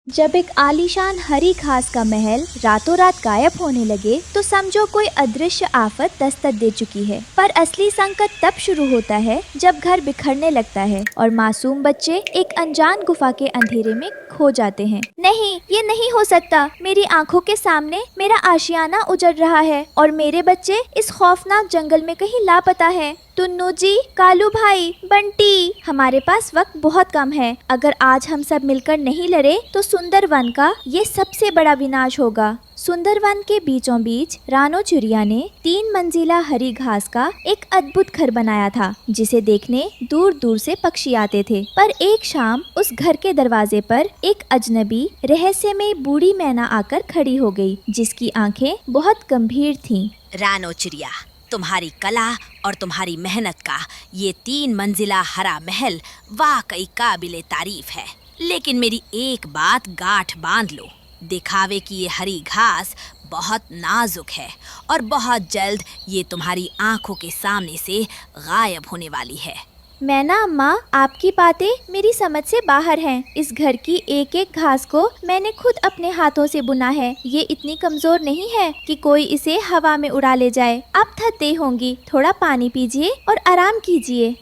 जब एक आलीशान हरी घास का महल रातों रात गायब होने लगे तो समझो कोई अदृश्य आफत दस्तक दे चुकी है। पर असली संकट तब शुरू होता है जब घर बिखरने लगता है और मासूम बच्चे एक अनजान गुफा के अंधेरे में खो जाते हैं। नहीं, ये नहीं हो सकता। मेरी आंखों के सामने मेरा आशियाना उजड़ रहा है और मेरे बच्चे इस खौफनाक जंगल में कहीं लापता हैं। टुन्नू जी, कालू भाई, बंटी, हमारे पास वक्त बहुत कम है। अगर आज हम सब मिलकर नहीं लड़े तो सुंदरवन का ये सबसे बड़ा विनाश होगा। सुंदरवन के बीचों बीच रानो चिड़िया ने 3 मंजिला हरी घास का एक अद्भुत घर बनाया था, जिसे देखने दूर दूर से पक्षी आते थे। पर एक शाम उस घर के दरवाजे पर एक अजनबी रहस्यमय बूढ़ी मैना आकर खड़ी हो गई, जिसकी आंखें बहुत गंभीर थीं। रानो चिड़िया, तुम्हारी कला और तुम्हारी मेहनत का ये 3 मंजिला हरा महल वाकई काबिले तारीफ है। लेकिन मेरी एक बात गांठ बांध लो, दिखावे की ये हरी घास बहुत नाजुक है और बहुत जल्द ये तुम्हारी आंखों के सामने से गायब होने वाली है। मैना अम्मा, आपकी बातें मेरी समझ से बाहर हैं। इस घर की एक एक घास को मैंने खुद अपने हाथों से बुना है। ये इतनी कमजोर नहीं है कि कोई इसे हवा में उड़ा ले जाए। आप थकते होंगी, थोड़ा पानी पीजिए और आराम कीजिए।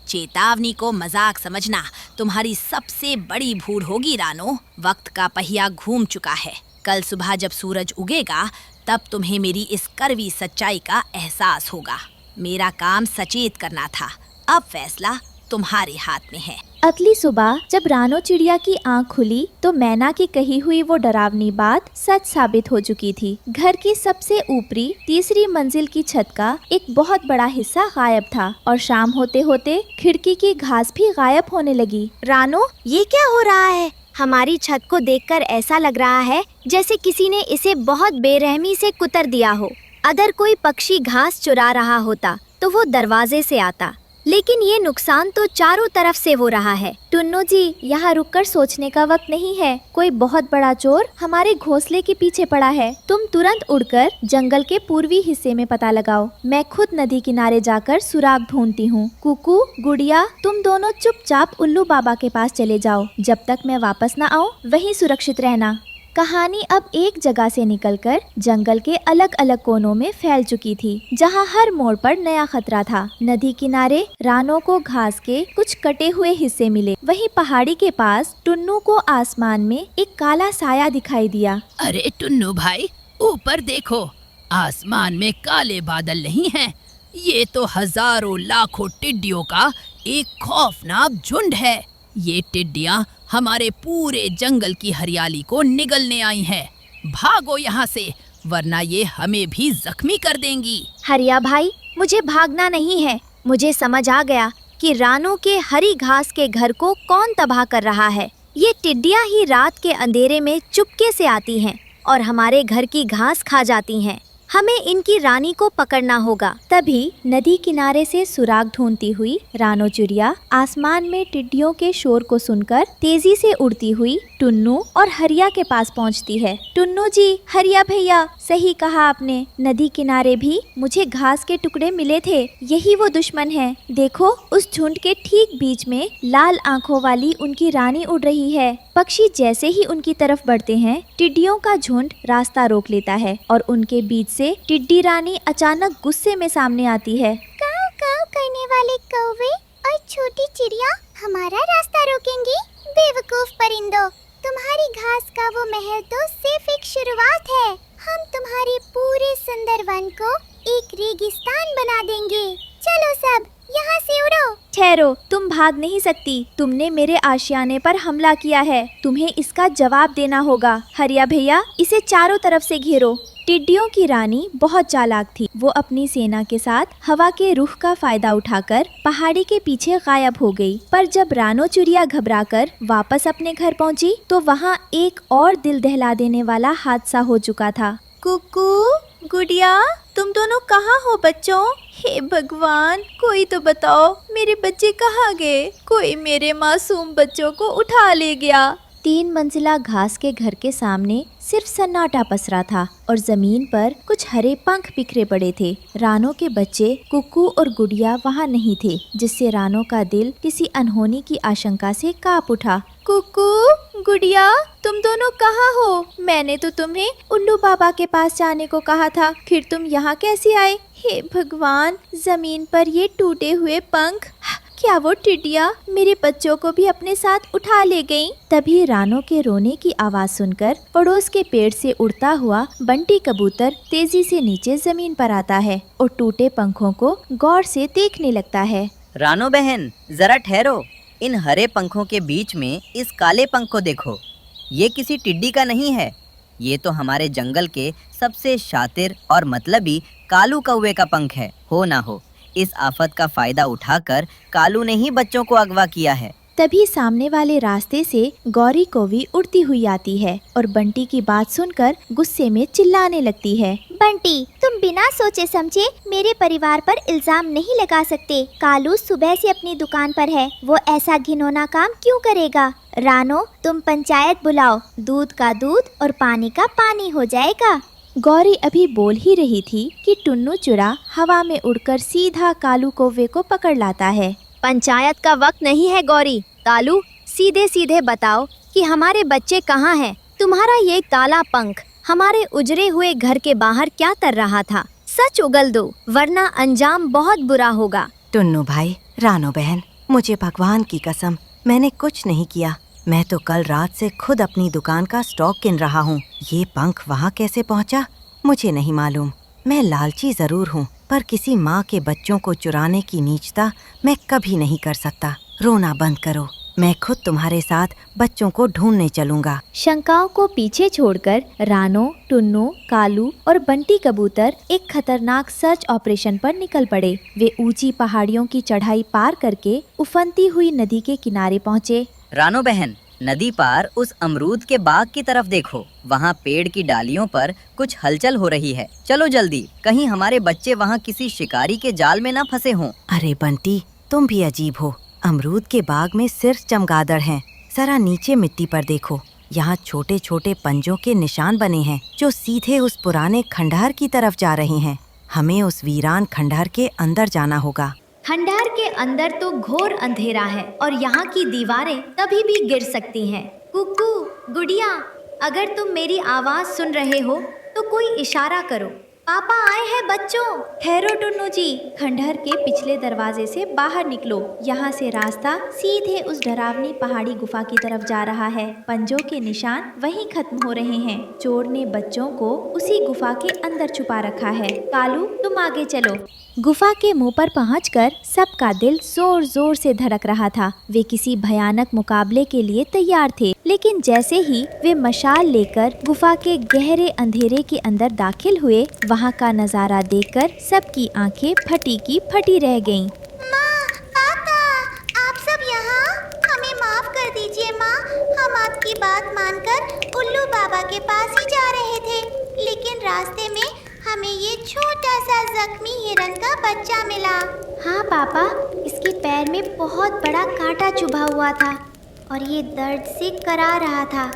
चेतावनी को मजाक समझना तुम्हारी सबसे बड़ी भूल होगी रानो। वक्त का पहिया घूम चुका है। कल सुबह जब सूरज उगेगा तब तुम्हें मेरी इस कड़वी सच्चाई का एहसास होगा। मेरा काम सचेत करना था, अब फैसला तुम्हारे हाथ में है। अगली सुबह जब रानो चिड़िया की आंख खुली तो मैना की कही हुई वो डरावनी बात सच साबित हो चुकी थी। घर की सबसे ऊपरी तीसरी मंजिल की छत का एक बहुत बड़ा हिस्सा गायब था और शाम होते होते खिड़की की घास भी गायब होने लगी। रानो, ये क्या हो रहा है? हमारी छत को देखकर ऐसा लग रहा है जैसे किसी ने इसे बहुत बेरहमी से कुतर दिया हो। अगर कोई पक्षी घास चुरा रहा होता तो वो दरवाजे से आता, लेकिन ये नुकसान तो चारों तरफ से हो रहा है। टुन्नू जी, यहाँ रुककर सोचने का वक्त नहीं है। कोई बहुत बड़ा चोर हमारे घोंसले के पीछे पड़ा है। तुम तुरंत उड़कर जंगल के पूर्वी हिस्से में पता लगाओ। मैं खुद नदी किनारे जाकर सुराग ढूंढती हूँ। कुकू, गुड़िया, तुम दोनों चुपचाप उल्लू बाबा के पास चले जाओ। जब तक मैं वापस न आऊँ वहीं सुरक्षित रहना। कहानी अब एक जगह से निकलकर जंगल के अलग अलग कोनों में फैल चुकी थी, जहां हर मोड़ पर नया खतरा था। नदी किनारे रानो को घास के कुछ कटे हुए हिस्से मिले। वहीं पहाड़ी के पास टुन्नू को आसमान में एक काला साया दिखाई दिया। अरे टुन्नू भाई, ऊपर देखो, आसमान में काले बादल नहीं हैं। ये तो हजारों लाखों टिड्डियों का एक खौफनाक झुंड है। ये टिड्डियां हमारे पूरे जंगल की हरियाली को निगलने आई हैं। भागो यहाँ से, वरना ये हमें भी जख्मी कर देंगी। हरिया भाई, मुझे भागना नहीं है। मुझे समझ आ गया कि रानो के हरी घास के घर को कौन तबाह कर रहा है। ये टिड्डियां ही रात के अंधेरे में चुपके से आती हैं और हमारे घर की घास खा जाती हैं। हमें इनकी रानी को पकड़ना होगा। तभी नदी किनारे से सुराग ढूंढती हुई रानो चिड़िया आसमान में टिड्डियों के शोर को सुनकर तेजी से उड़ती हुई टुन्नू और हरिया के पास पहुंचती है। टुन्नू जी, हरिया भैया, सही कहा आपने। नदी किनारे भी मुझे घास के टुकड़े मिले थे। यही वो दुश्मन है। देखो, उस झुंड के ठीक बीच में लाल आंखों वाली उनकी रानी उड़ रही है। पक्षी जैसे ही उनकी तरफ बढ़ते हैं, टिड्डियों का झुंड रास्ता रोक लेता है और उनके बीच से टिड्डी रानी अचानक गुस्से में सामने आती है। काव काव करने वाले कौवे और छोटी चिड़िया हमारा रास्ता रोकेंगी? बेवकूफ परिंदों, तुम्हारी घास का वो महल तो सिर्फ एक शुरुआत है। हम तुम्हारे पूरे सुंदर वन को एक रेगिस्तान बना देंगे। चलो सब, यहाँ से उड़ो। ठहरो, तुम भाग नहीं सकती। तुमने मेरे आशियाने पर हमला किया है। तुम्हें इसका जवाब देना होगा। हरिया भैया, इसे चारों तरफ से घेरो। टिड्डियों की रानी बहुत चालाक थी। वो अपनी सेना के साथ हवा के रुख का फायदा उठाकर पहाड़ी के पीछे गायब हो गई। पर जब रानो चिड़िया घबराकर वापस अपने घर पहुंची तो वहां एक और दिल दहला देने वाला हादसा हो चुका था। कुकू, गुड़िया, तुम दोनों कहाँ हो बच्चों? हे भगवान, कोई तो बताओ, मेरे बच्चे कहाँ गए? कोई मेरे मासूम बच्चों को उठा ले गया। 3 मंजिला घास के घर के सामने सिर्फ सन्नाटा पसरा था और जमीन पर कुछ हरे पंख बिखरे पड़े थे। रानो के बच्चे कुकू और गुड़िया वहाँ नहीं थे, जिससे रानो का दिल किसी अनहोनी की आशंका से कांप उठा। कुकू, गुड़िया, तुम दोनों कहाँ हो? मैंने तो तुम्हें उल्लू बाबा के पास जाने को कहा था, फिर तुम यहाँ कैसे आए? हे भगवान, जमीन पर ये टूटे हुए पंख, क्या वो टिड्डियाँ मेरे बच्चों को भी अपने साथ उठा ले गईं? तभी रानो के रोने की आवाज सुनकर पड़ोस के पेड़ से उड़ता हुआ बंटी कबूतर तेजी से नीचे जमीन पर आता है और टूटे पंखों को गौर से देखने लगता है। रानो बहन, जरा ठहरो। इन हरे पंखों के बीच में इस काले पंख को देखो। ये किसी टिड्डी का नहीं है, ये तो हमारे जंगल के सबसे शातिर और मतलबी कालू कौवे का पंख है। हो ना हो, इस आफत का फायदा उठाकर कालू ने ही बच्चों को अगवा किया है। तभी सामने वाले रास्ते से गौरी कौवी उड़ती हुई आती है और बंटी की बात सुनकर गुस्से में चिल्लाने लगती है। बंटी, तुम बिना सोचे समझे मेरे परिवार पर इल्जाम नहीं लगा सकते। कालू सुबह से अपनी दुकान पर है, वो ऐसा घिनौना काम क्यों करेगा? रानो, तुम पंचायत बुलाओ, दूध का दूध और पानी का पानी हो जाएगा। गौरी अभी बोल ही रही थी कि टुन्नू चुरा हवा में उड़कर सीधा कालू कौवे को पकड़ लाता है। पंचायत का वक्त नहीं है गौरी। कालू, सीधे सीधे बताओ कि हमारे बच्चे कहाँ हैं? तुम्हारा ये काला पंख हमारे उजड़े हुए घर के बाहर क्या कर रहा था? सच उगल दो, वरना अंजाम बहुत बुरा होगा। टुन्नू भाई, रानो बहन, मुझे भगवान की कसम, मैंने कुछ नहीं किया। मैं तो कल रात से खुद अपनी दुकान का स्टॉक गिन रहा हूँ। ये पंख वहाँ कैसे पहुँचा मुझे नहीं मालूम। मैं लालची जरूर हूँ, पर किसी माँ के बच्चों को चुराने की नीचता मैं कभी नहीं कर सकता। रोना बंद करो, मैं खुद तुम्हारे साथ बच्चों को ढूंढने चलूंगा। शंकाओं को पीछे छोड़कर रानो, टुन्नू, कालू और बंटी कबूतर एक खतरनाक सर्च ऑपरेशन पर निकल पड़े। वे ऊंची पहाड़ियों की चढ़ाई पार करके उफनती हुई नदी के किनारे पहुँचे। रानो बहन, नदी पार उस अमरूद के बाग की तरफ देखो। वहाँ पेड़ की डालियों पर कुछ हलचल हो रही है। चलो जल्दी, कहीं हमारे बच्चे वहाँ किसी शिकारी के जाल में ना फंसे हों। अरे बंटी, तुम भी अजीब हो। अमरूद के बाग में सिर्फ चमगादड़ हैं। जरा नीचे मिट्टी पर देखो, यहाँ छोटे छोटे पंजों के निशान बने हैं जो सीधे उस पुराने खंडहर की तरफ जा रहे हैं। हमें उस वीरान खंडहर के अंदर जाना होगा। खंडहर के अंदर तो घोर अंधेरा है और यहाँ की दीवारें कभी भी गिर सकती हैं। कुकू, गुड़िया, अगर तुम मेरी आवाज सुन रहे हो तो कोई इशारा करो। पापा आए हैं बच्चों। ठहरो टुन्नू जी, खंडहर के पिछले दरवाजे से बाहर निकलो। यहाँ से रास्ता सीधे उस डरावनी पहाड़ी गुफा की तरफ जा रहा है। पंजों के निशान वहीं खत्म हो रहे हैं। चोर ने बच्चों को उसी गुफा के अंदर छुपा रखा है। कालू, तुम आगे चलो। गुफा के मुंह पर पहुंचकर सबका दिल जोर जोर से धड़क रहा था। वे किसी भयानक मुकाबले के लिए तैयार थे, लेकिन जैसे ही वे मशाल लेकर गुफा के गहरे अंधेरे के अंदर दाखिल हुए, वहाँ का नजारा देखकर सबकी आंखें फटी की फटी रह गईं। माँ, पापा, आप सब यहाँ? हमें माफ कर दीजिए माँ, हम आपकी बात मानकर उल्लू बाबा के पास ही जा रहे थे, लेकिन रास्ते में हमें ये छोटा सा जख्मी हिरन का बच्चा मिला। हाँ पापा, इसके पैर में बहुत बड़ा कांटा चुभा हुआ था और ये दर्द से करा रहा था।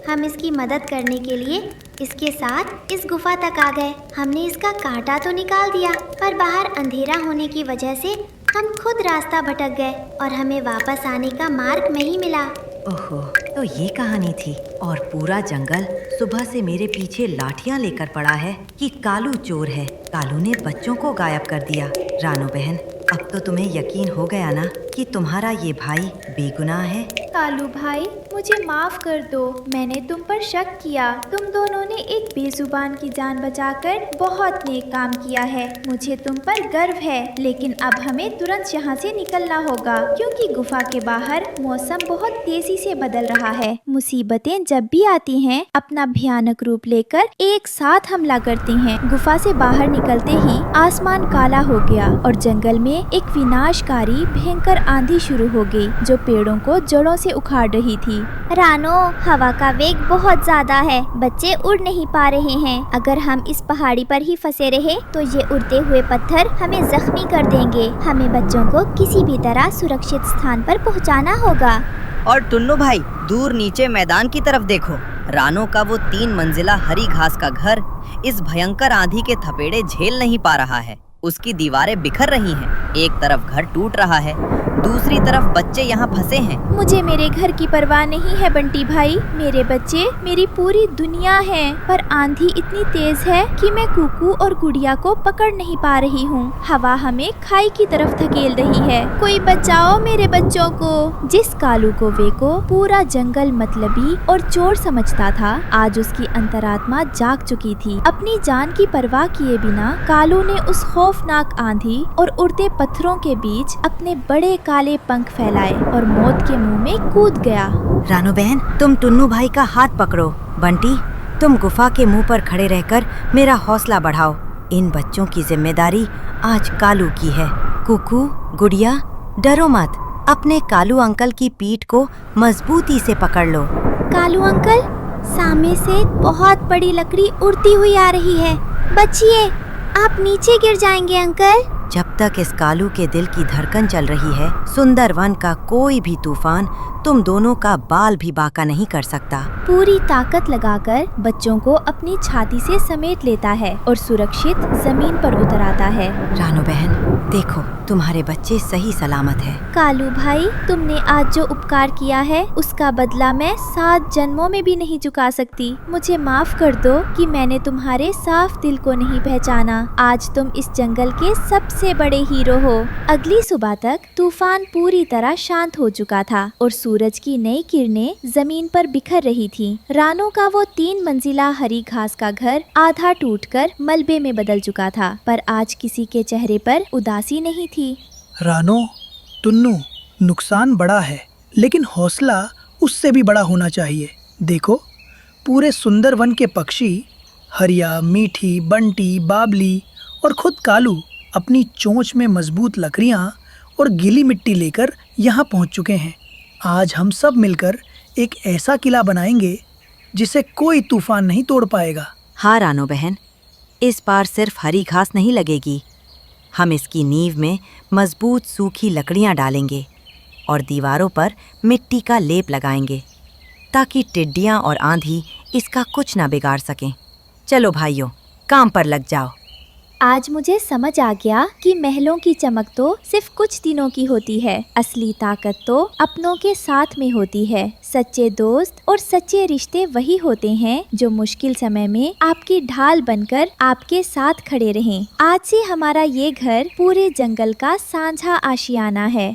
हम इसकी मदद करने के लिए इसके साथ इस गुफा तक आ गए। हमने इसका कांटा तो निकाल दिया, पर बाहर अंधेरा होने की वजह से हम खुद रास्ता भटक गए और हमें वापस आने का मार्ग नहीं मिला। ओहो, तो ये कहानी थी। और पूरा जंगल सुबह से मेरे पीछे लाठियां लेकर पड़ा है कि कालू चोर है। कालू ने बच्चों को गायब कर दिया। रानो बहन, अब तो तुम्हें यकीन हो गया ना कि तुम्हारा ये भाई बेगुनाह है। कालू भाई, मुझे माफ कर दो, मैंने तुम पर शक किया। तुम दोनों ने एक बेजुबान की जान बचाकर बहुत नेक काम किया है। मुझे तुम पर गर्व है, लेकिन अब हमें तुरंत यहाँ से निकलना होगा, क्योंकि गुफा के बाहर मौसम बहुत तेजी से बदल रहा है। मुसीबतें जब भी आती हैं, अपना भयानक रूप लेकर एक साथ हमला करती हैं। गुफा से बाहर निकलते ही आसमान काला हो गया और जंगल में एक विनाशकारी भयंकर आंधी शुरू हो गई, जो पेड़ों को जड़ों से उखाड़ रही थी। रानो, हवा का वेग बहुत ज्यादा है, बच्चे बच्चे उड़ नहीं पा रहे हैं। अगर हम इस पहाड़ी पर ही फंसे रहे तो ये उड़ते हुए पत्थर हमें जख्मी कर देंगे। हमें बच्चों को किसी भी तरह सुरक्षित स्थान पर पहुंचाना होगा। और टुन्नू भाई, दूर नीचे मैदान की तरफ देखो। रानो का वो 3 मंजिला हरी घास का घर इस भयंकर आंधी के थपेड़े झेल नहीं पा रहा है। उसकी दीवारें बिखर रही हैं। एक तरफ घर टूट रहा है, दूसरी तरफ बच्चे यहाँ फंसे हैं। मुझे मेरे घर की परवाह नहीं है बंटी भाई। मेरे बच्चे मेरी पूरी दुनिया है। पर आंधी इतनी तेज है कि मैं कुकू और गुड़िया को पकड़ नहीं पा रही हूँ। हवा हमें खाई की तरफ धकेल रही है। कोई बचाओ मेरे बच्चों को। जिस कालू कौवे को पूरा जंगल मतलबी और चोर समझता था, आज उसकी अंतरात्मा जाग चुकी थी। अपनी जान की परवाह किए बिना कालू ने उस खौफनाक आंधी और उड़ते पत्थरों के बीच अपने बड़े काले पंख फैलाए और मौत के मुंह में कूद गया। रानो बहन, तुम टुन्नू भाई का हाथ पकड़ो। बंटी, तुम गुफा के मुंह पर खड़े रहकर मेरा हौसला बढ़ाओ। इन बच्चों की जिम्मेदारी आज कालू की है। कुकू, गुड़िया, डरो मत। अपने कालू अंकल की पीठ को मजबूती से पकड़ लो। कालू अंकल, सामने से बहुत बड़ी लकड़ी उड़ती हुई आ रही है। बचिए, आप नीचे गिर जाएंगे अंकल। जब तक इस कालू के दिल की धड़कन चल रही है, सुंदरवन का कोई भी तूफान तुम दोनों का बाल भी बांका नहीं कर सकता। पूरी ताकत लगाकर बच्चों को अपनी छाती से समेट लेता है और सुरक्षित जमीन पर उतर आता है। रानो बहन, देखो तुम्हारे बच्चे सही सलामत है। कालू भाई, तुमने आज जो उपकार किया है उसका बदला मैं 7 जन्मों में भी नहीं चुका सकती। मुझे माफ कर दो कि मैंने तुम्हारे साफ दिल को नहीं पहचाना। आज तुम इस जंगल के सबसे बड़े हीरो हो। अगली सुबह तक तूफान पूरी तरह शांत हो चुका था और सूरज की नई किरणें जमीन पर बिखर रही थी। रानो का वो 3 मंजिला हरी घास का घर आधा टूटकर मलबे में बदल चुका था, पर आज किसी के चेहरे पर उदासी नहीं थी। रानो, टुन्नू, नुकसान बड़ा है, लेकिन हौसला उससे भी बड़ा होना चाहिए। देखो, पूरे सुंदर वन के पक्षी हरिया, मीठी, बंटी, बाबली और खुद कालू अपनी चोंच में मजबूत लकड़ियाँ और गीली मिट्टी लेकर यहाँ पहुँच चुके हैं। आज हम सब मिलकर एक ऐसा किला बनाएंगे जिसे कोई तूफान नहीं तोड़ पाएगा। हाँ रानो बहन, इस बार सिर्फ हरी घास नहीं लगेगी। हम इसकी नींव में मजबूत सूखी लकड़ियाँ डालेंगे और दीवारों पर मिट्टी का लेप लगाएंगे ताकि टिड्डियाँ और आंधी इसका कुछ ना बिगाड़ सकें। चलो भाइयों, काम पर लग जाओ। आज मुझे समझ आ गया कि महलों की चमक तो सिर्फ कुछ दिनों की होती है। असली ताकत तो अपनों के साथ में होती है। सच्चे दोस्त और सच्चे रिश्ते वही होते हैं जो मुश्किल समय में आपकी ढाल बनकर आपके साथ खड़े रहें। आज से हमारा ये घर पूरे जंगल का साझा आशियाना है।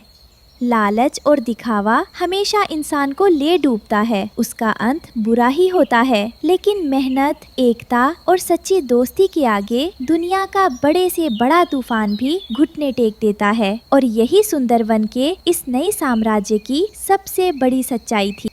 लालच और दिखावा हमेशा इंसान को ले डूबता है, उसका अंत बुरा ही होता है। लेकिन मेहनत, एकता और सच्ची दोस्ती के आगे दुनिया का बड़े से बड़ा तूफान भी घुटने टेक देता है। और यही सुंदरवन के इस नए साम्राज्य की सबसे बड़ी सच्चाई थी।